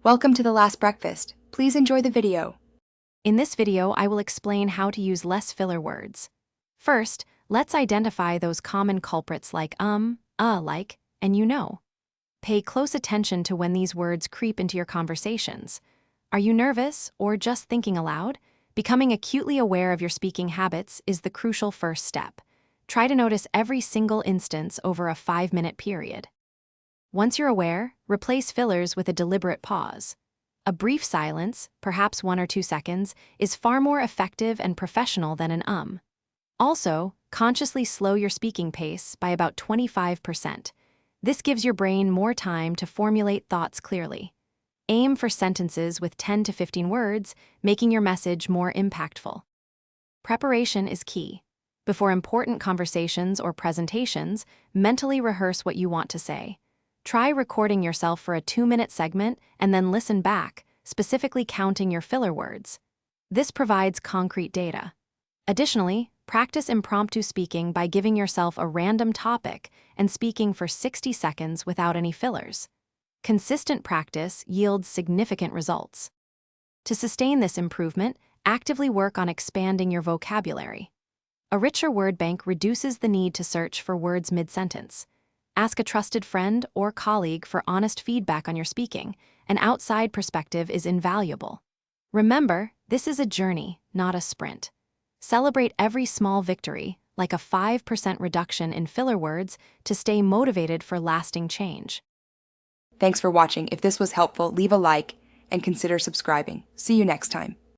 Welcome to the last breakfast. Please enjoy the video. In this video, I will explain how to use less filler words. First, let's identify those common culprits like like, and you know. Pay close attention to when these words creep into your conversations. Are you nervous or just thinking aloud? Becoming acutely aware of your speaking habits is the crucial first step. Try to notice every single instance over a 5-minute period. Once you're aware, replace fillers with a deliberate pause. A brief silence, perhaps 1 or 2 seconds, is far more effective and professional than an. Also, consciously slow your speaking pace by about 25%. This gives your brain more time to formulate thoughts clearly. Aim for sentences with 10 to 15 words, making your message more impactful. Preparation is key. Before important conversations or presentations, mentally rehearse what you want to say. Try recording yourself for a 2-minute segment and then listen back, specifically counting your filler words. This provides concrete data. Additionally, practice impromptu speaking by giving yourself a random topic and speaking for 60 seconds without any fillers. Consistent practice yields significant results. To sustain this improvement, actively work on expanding your vocabulary. A richer word bank reduces the need to search for words mid-sentence. Ask a trusted friend or colleague for honest feedback on your speaking. An outside perspective is invaluable. Remember, this is a journey, not a sprint. Celebrate every small victory, like a 5% reduction in filler words, to stay motivated for lasting change. Thanks for watching. If this was helpful, leave a like and consider subscribing. See you next time.